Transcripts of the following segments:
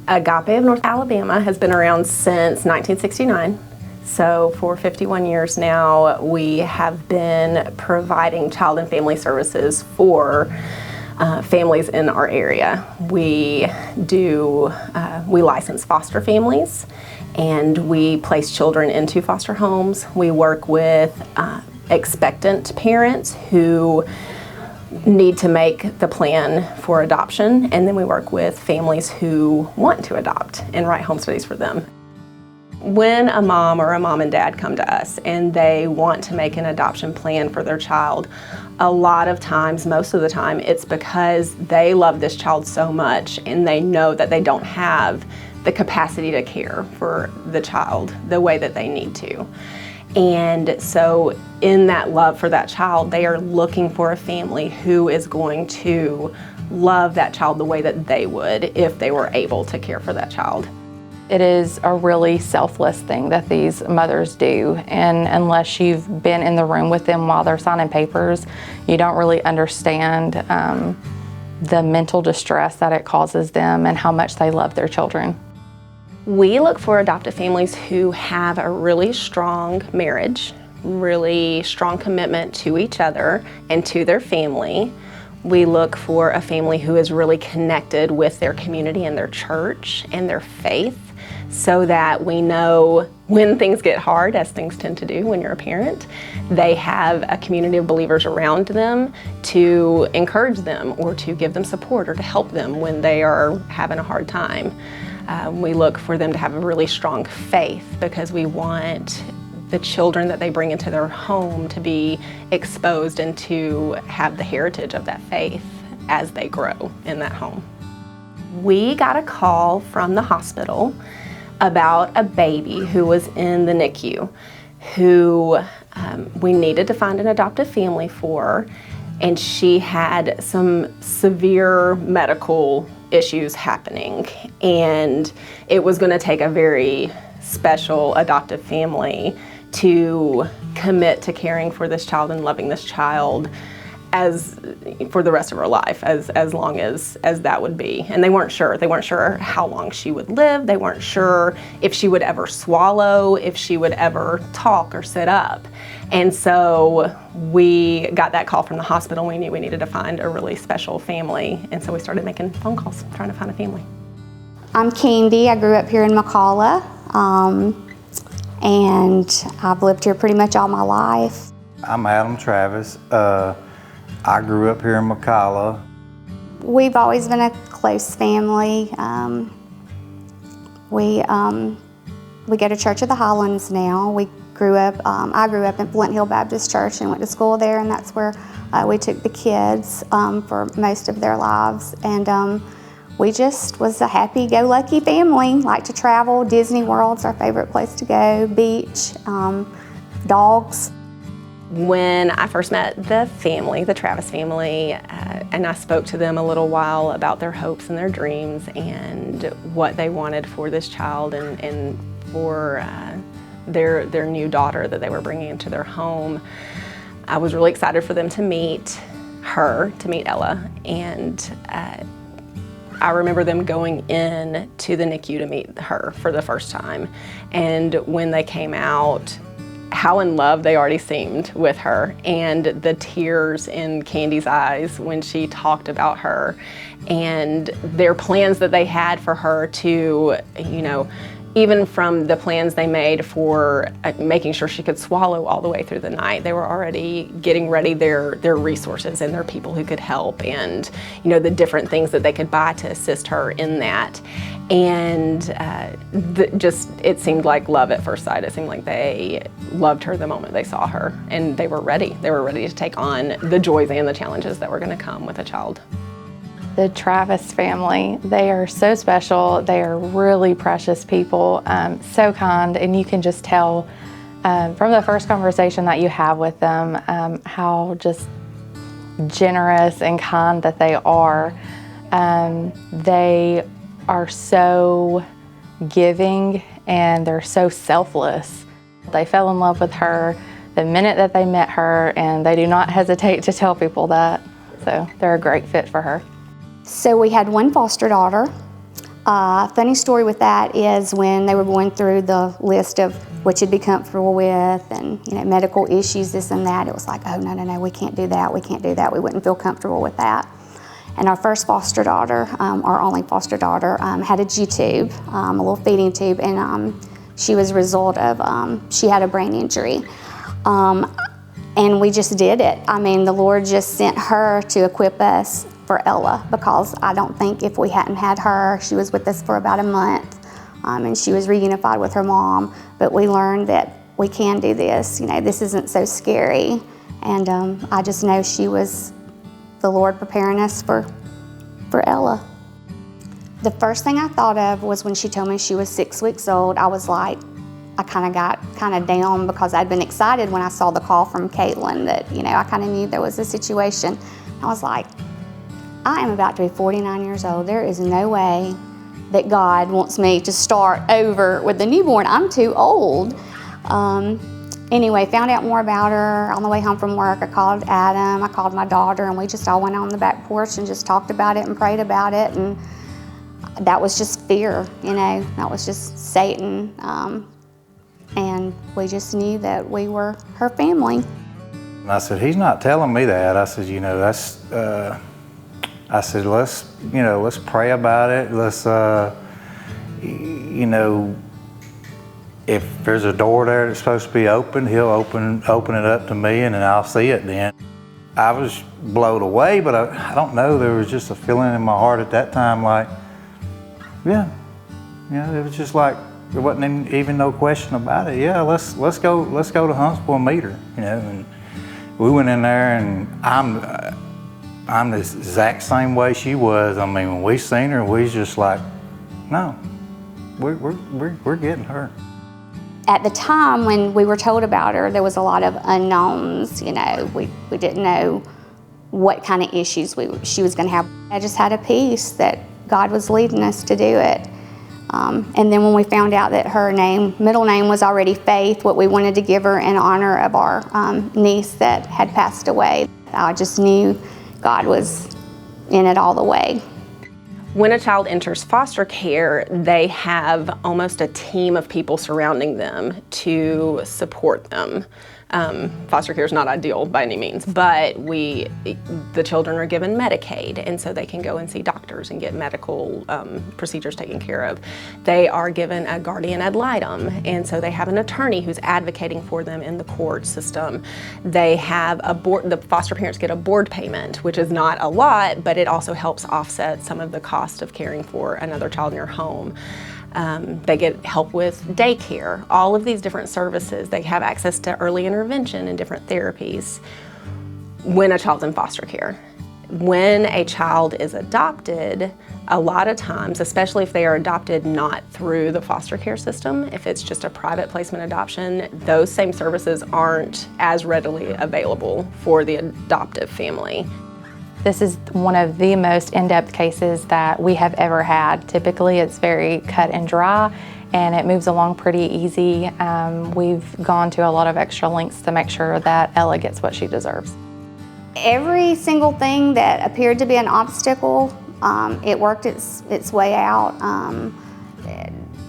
Agape of North Alabama has been around since 1969. So for 51 years now, we have been providing child and family services for families in our area. We license foster families, and we place children into foster homes. We work with expectant parents who need to make the plan for adoption, and then we work with families who want to adopt and write home studies for them. When a mom or a mom and dad come to us and they want to make an adoption plan for their child, a lot of times, most of the time, it's because they love this child so much and they know that they don't have the capacity to care for the child the way that they need to. And so in that love for that child, they are looking for a family who is going to love that child the way that they would if they were able to care for that child. It is a really selfless thing that these mothers do, and unless you've been in the room with them while they're signing papers, you don't really understand the mental distress that it causes them and how much they love their children. We look for adoptive families who have a really strong marriage, really strong commitment to each other and to their family. We look for a family who is really connected with their community and their church and their faith, so that we know when things get hard, as things tend to do when you're a parent, they have a community of believers around them to encourage them or to give them support or to help them when they are having a hard time. We look for them to have a really strong faith because we want the children that they bring into their home to be exposed and to have the heritage of that faith as they grow in that home. We got a call from the hospital about a baby who was in the NICU who we needed to find an adoptive family for, and she had some severe medical issues happening, and it was going to take a very special adoptive family to commit to caring for this child and loving this child as for the rest of her life, as long as that would be. And they weren't sure how long she would live. They weren't sure if she would ever swallow, if she would ever talk or sit up. And so we got that call from the hospital. We knew we needed to find a really special family, and so we started making phone calls trying to find a family. I'm Candy. I grew up here in McCalla, and I've lived here pretty much all my life. I'm Adam Travis. I grew up here in McCalla. We've always been a close family. We go to Church of the Highlands now. I grew up in Flint Hill Baptist Church and went to school there, and that's where we took the kids for most of their lives. And we just was a happy-go-lucky family, like to travel. Disney World's our favorite place to go, beach, dogs. When I first met the family, the Travis family, and I spoke to them a little while about their hopes and their dreams and what they wanted for this child and for their new daughter that they were bringing into their home, I was really excited for them to meet Ella, and I remember them going in to the NICU to meet her for the first time, and when they came out, how in love they already seemed with her, and the tears in Candy's eyes when she talked about her and their plans that they had for her to, even from the plans they made for making sure she could swallow all the way through the night, they were already getting ready their resources and their people who could help, and the different things that they could buy to assist her in that. And it seemed like love at first sight. It seemed like they loved her the moment they saw her, and they were ready. They were ready to take on the joys and the challenges that were going to come with a child. The Travis family, they are so special. They are really precious people, so kind, and you can just tell from the first conversation that you have with them how just generous and kind that they are. They are so giving, and they're so selfless. They fell in love with her the minute that they met her, and they do not hesitate to tell people that. So they're a great fit for her. So we had one foster daughter. Funny story with that is when they were going through the list of what you'd be comfortable with and medical issues, this and that, it was like, oh, no, we can't do that, we can't do that. We wouldn't feel comfortable with that. And our first foster daughter, our only foster daughter, had a G-tube, a little feeding tube, and she was a result of, she had a brain injury. And we just did it. I mean, the Lord just sent her to equip us for Ella, because I don't think if we hadn't had her, she was with us for about a month, and she was reunified with her mom, but we learned that we can do this. This isn't so scary, and I just know she was the Lord preparing us for Ella. The first thing I thought of was when she told me she was 6 weeks old. I was like, I kind of got down, because I'd been excited when I saw the call from Caitlin that, I kind of knew there was a situation. I was like, I am about to be 49 years old. There is no way that God wants me to start over with the newborn. I'm too old. Anyway, found out more about her on the way home from work. I called Adam, I called my daughter, and we just all went on the back porch and just talked about it and prayed about it. And that was just fear, that was just Satan. And we just knew that we were her family. And I said, he's not telling me that. I said, that's, I said, let's pray about it. Let's, if there's a door there that's supposed to be open, he'll open it up to me, and then I'll see it then. I was blown away, but I don't know, there was just a feeling in my heart at that time like, yeah, it was just like, there wasn't even no question about it. Yeah, let's go to Huntsville and meet her, and we went in there, and I'm the exact same way she was. I mean, when we seen her, we was just like, no, we're getting her. At the time when we were told about her, there was a lot of unknowns. We didn't know what kind of issues she was going to have. I just had a peace that God was leading us to do it. And then when we found out that her middle name was already Faith, what we wanted to give her in honor of our niece that had passed away, I just knew God was in it all the way. When a child enters foster care, they have almost a team of people surrounding them to support them. Foster care is not ideal by any means, but the children are given Medicaid, and so they can go and see doctors and get medical procedures taken care of. They are given a guardian ad litem, and so they have an attorney who's advocating for them in the court system. They have the foster parents get a board payment, which is not a lot, but it also helps offset some of the cost of caring for another child in your home. They get help with daycare, all of these different services. They have access to early intervention and different therapies when a child's in foster care. When a child is adopted, a lot of times, especially if they are adopted not through the foster care system, if it's just a private placement adoption, those same services aren't as readily available for the adoptive family. This is one of the most in-depth cases that we have ever had. Typically, it's very cut and dry, and it moves along pretty easy. We've gone to a lot of extra lengths to make sure that Ella gets what she deserves. Every single thing that appeared to be an obstacle, it worked its way out.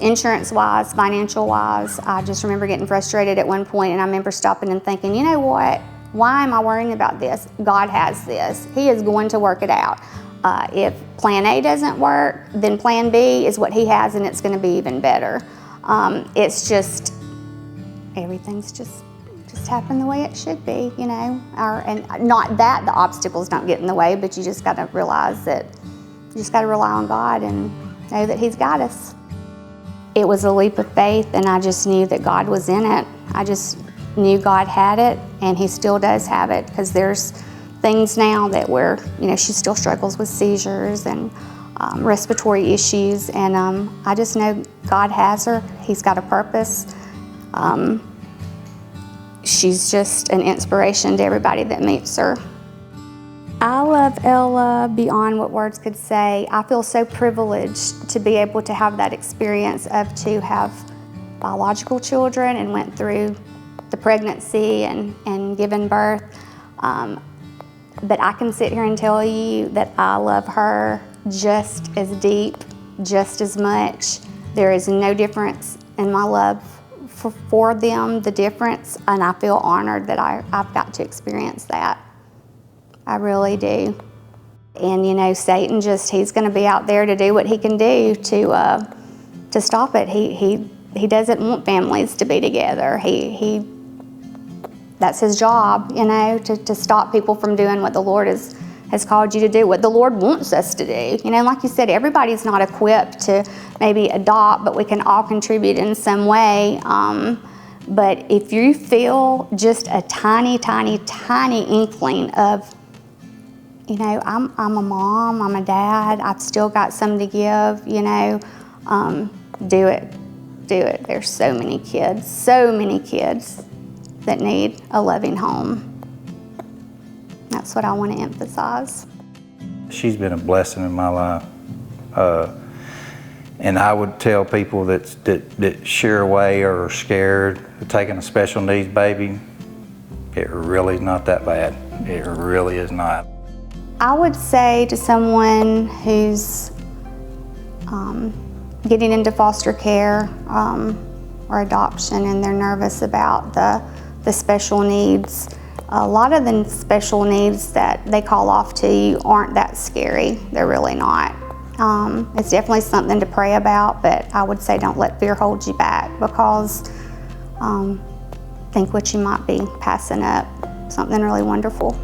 Insurance-wise, financial-wise, I just remember getting frustrated at one point, and I remember stopping and thinking, you know what? Why am I worrying about this? God has this. He is going to work it out. If plan A doesn't work, then plan B is what he has, and it's going to be even better. It's just, everything's just happened the way it should be, and not that the obstacles don't get in the way, but you just got to realize that you just got to rely on God and know that he's got us. It was a leap of faith, and I just knew that God was in it. I just knew God had it, and he still does have it, because there's things now that she still struggles with seizures and respiratory issues, and I just know God has her. He's got a purpose. She's just an inspiration to everybody that meets her. I love Ella beyond what words could say. I feel so privileged to be able to have that experience to have biological children and went through the pregnancy and given birth. But I can sit here and tell you that I love her just as deep just as much. There is no difference in my love for them, the difference, and I feel honored that I've got to experience that. I really do. And you know, Satan he's going to be out there to do what he can do to stop it. He doesn't want families to be together. That's his job, you know, to stop people from doing what the Lord has called you to do, what the Lord wants us to do. You know, like you said, everybody's not equipped to maybe adopt, but we can all contribute in some way. But if you feel just a tiny, tiny, tiny inkling of, you know, I'm a mom, I'm a dad, I've still got some to give, you know, do it. Do it. There's so many kids that need a loving home. That's what I want to emphasize. She's been a blessing in my life. And I would tell people that shy away or are scared of taking a special needs baby, it really is not that bad. It really is not. I would say to someone who's getting into foster care or adoption and they're nervous about the special needs, a lot of the special needs that they call off to you aren't that scary. They're really not. It's definitely something to pray about, but I would say don't let fear hold you back, because think what you might be passing up, something really wonderful.